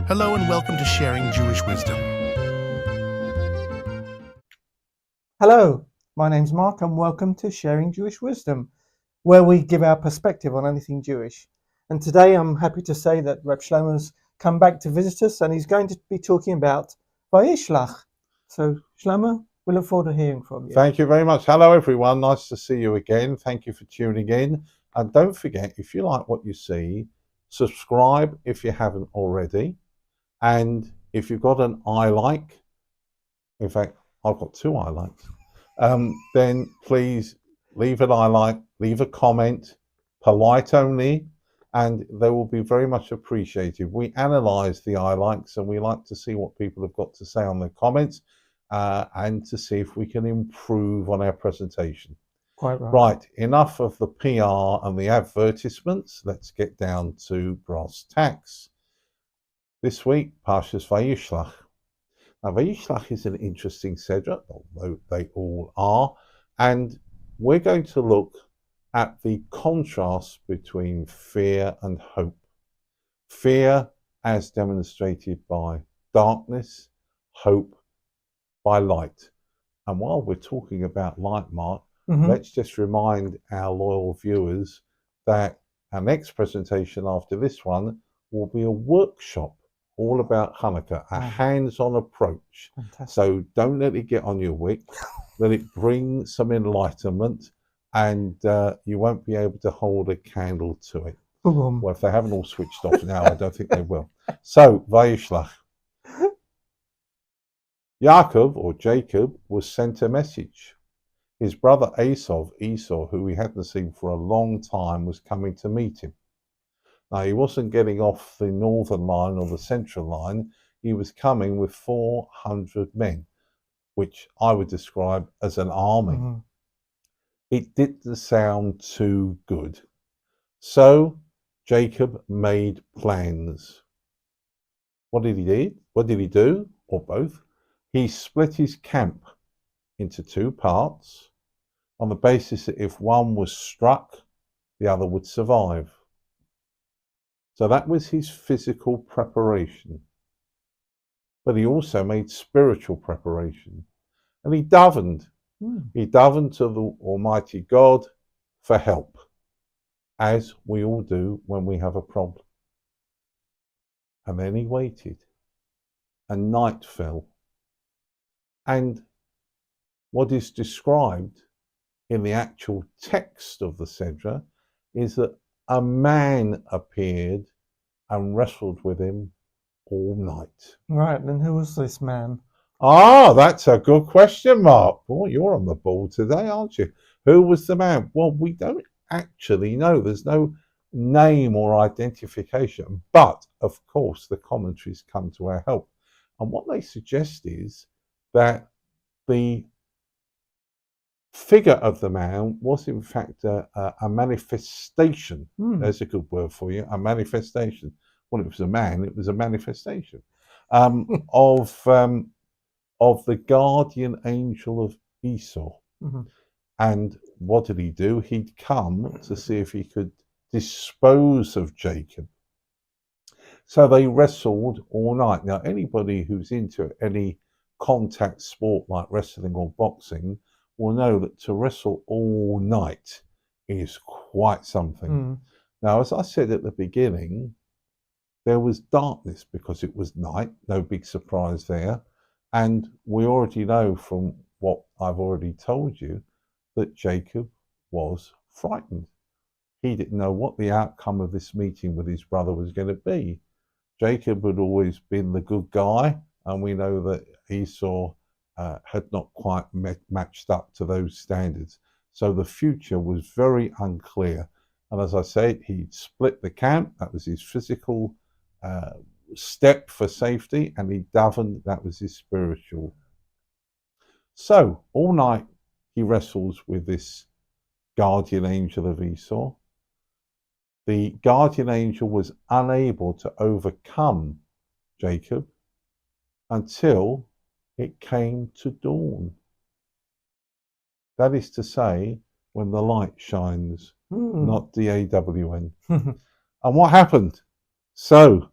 Hello and welcome to Sharing Jewish Wisdom. Hello, my name's Mark and welcome to Sharing Jewish Wisdom, where we give our perspective on anything Jewish. And today I'm happy to say that Reb Shlomo's come back to visit us and he's going to be talking about Vayishlach. So Shlomo, we look forward to hearing from you. Thank you very much. Hello everyone, nice to see you again. Thank you for tuning in. And don't forget, if you like what you see, subscribe if you haven't already. And if you've got an I like, in fact, I've got two I likes, then please leave an I like, leave a comment, polite only, and they will be very much appreciated. We analyse the I likes and we like to see what people have got to say on the comments and to see if we can improve on our presentation. Quite right. Right, enough of the PR and the advertisements. Let's get down to brass tacks. This week, Parasha of Vayishlach. Now, Vayishlach is an interesting sedra, although they all are, and we're going to look at the contrast between fear and hope. Fear as demonstrated by darkness, hope by light. And while we're talking about light, Mark, let's just remind our loyal viewers that our next presentation after this one will be a workshop all about Hanukkah, a hands-on approach. Fantastic. So don't let it get on your wick, let it bring some enlightenment, and you won't be able to hold a candle to it. Boom. Well, if they haven't all switched off now, I don't think they will. So, Vayishlach. Yaakov, or Jacob, was sent a message. His brother Esau, who he hadn't seen for a long time, was coming to meet him. Now, he wasn't getting off the northern line or the central line. He was coming with 400 men, which I would describe as an army. It didn't sound too good. So Jacob made plans. What did he do? Or both? He split his camp into two parts on the basis that if one was struck, the other would survive. So that was his physical preparation. But he also made spiritual preparation. And he davened. He davened to the Almighty God for help, as we all do when we have a problem. And then he waited. And night fell. And what is described in the actual text of the Sedra is that a man appeared and wrestled with him all night. Right, then who was this man? Ah, that's a good question, Mark. Boy, you're on the ball today, aren't you? Who was the man? Well, we don't actually know. There's no name or identification. But, of course, the commentaries come to our help. And what they suggest is that the figure of the man was in fact a manifestation. There's a good word for you, a manifestation. Well, it was a man, it was a manifestation of the guardian angel of Esau. And what did he do? He'd come to see if he could dispose of Jacob. So they wrestled all night. Now, anybody who's into any contact sport like wrestling or boxing will know that to wrestle all night is quite something. Now, as I said at the beginning, there was darkness because it was night, no big surprise there. And we already know from what I've already told you that Jacob was frightened. He didn't know what the outcome of this meeting with his brother was going to be. Jacob had always been the good guy, and we know that Esau had not quite matched up to those standards. So the future was very unclear. And as I said, he'd split the camp. That was his physical step for safety. And he davened. That was his spiritual. So all night he wrestles with this guardian angel of Esau. The guardian angel was unable to overcome Jacob until it came to dawn. That is to say, when the light shines, not D-A-W-N. And what happened? So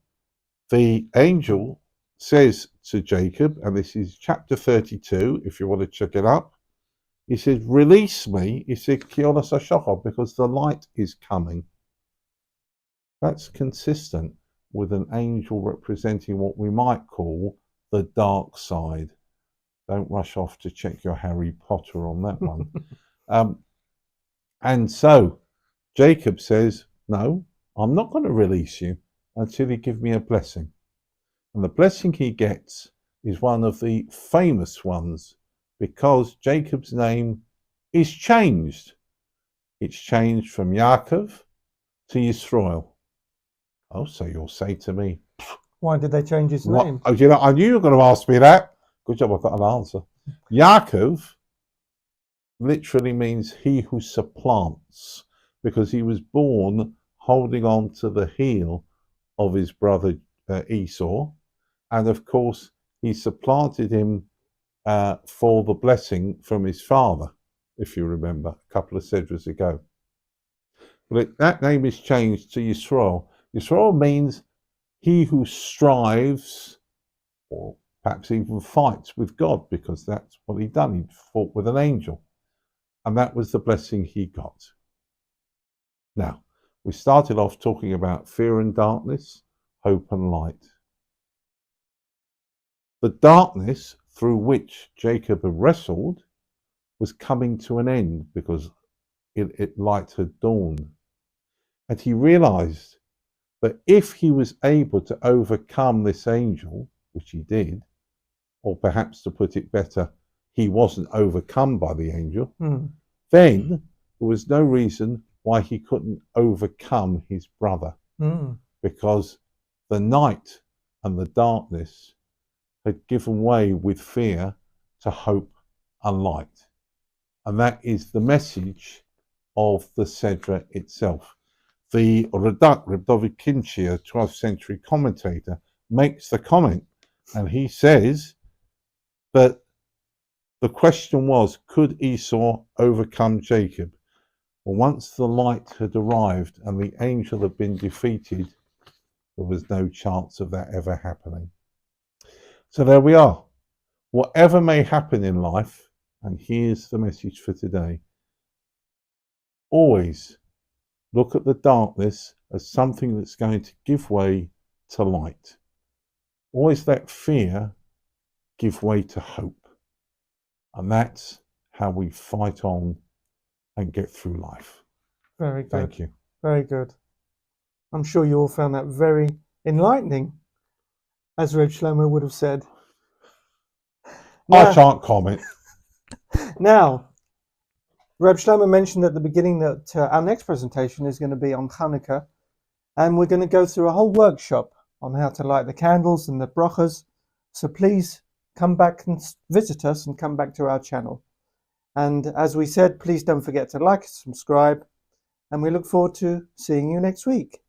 the angel says to Jacob, and this is chapter 32, if you want to check it up, he says, release me, he said, because the light is coming. That's consistent with an angel representing what we might call the dark side. Don't rush off to check your Harry Potter on that one. And so Jacob says, no, I'm not going to release you until you give me a blessing. And the blessing he gets is one of the famous ones, because Jacob's name is changed. It's changed from Yaakov to Yisrael. Oh, so you'll say to me, why did they change his name? Oh, you know, I knew you were going to ask me that. Good job, I've got an answer. Yaakov literally means he who supplants, because he was born holding on to the heel of his brother Esau. And of course, he supplanted him for the blessing from his father, if you remember, a couple of centuries ago. But that name is changed to Yisrael. Yisrael means he who strives, or perhaps even fights with God, because that's what he'd done. He fought with an angel. And that was the blessing he got. Now, we started off talking about fear and darkness, hope and light. The darkness through which Jacob had wrestled was coming to an end, because light had dawned. And he realized that if he was able to overcome this angel, which he did, or perhaps to put it better, he wasn't overcome by the angel, then there was no reason why he couldn't overcome his brother, because the night and the darkness had given way with fear to hope and light. And that is the message of the Sedra itself. The Radak, Reb David Kinchi, a 12th century commentator, makes the comment, and he says that the question was, could Esau overcome Jacob? Well, once the light had arrived and the angel had been defeated, there was no chance of that ever happening. So there we are. Whatever may happen in life, and here's the message for today, always look at the darkness as something that's going to give way to light. Always let fear give way to hope. And that's how we fight on and get through life. Very good. Thank you. Very good. I'm sure you all found that very enlightening, as Reb Shlomo would have said. I shan't comment. Now, Reb Shlomo mentioned at the beginning that our next presentation is going to be on Hanukkah, and we're going to go through a whole workshop on how to light the candles and the brachas. So please come back and visit us and come back to our channel. And as we said, please don't forget to like, subscribe, and we look forward to seeing you next week.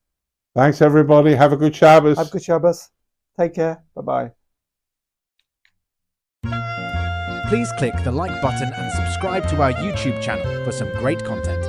Thanks, everybody. Have a good Shabbos. Have a good Shabbos. Take care. Bye-bye. Please click the like button and subscribe to our YouTube channel for some great content.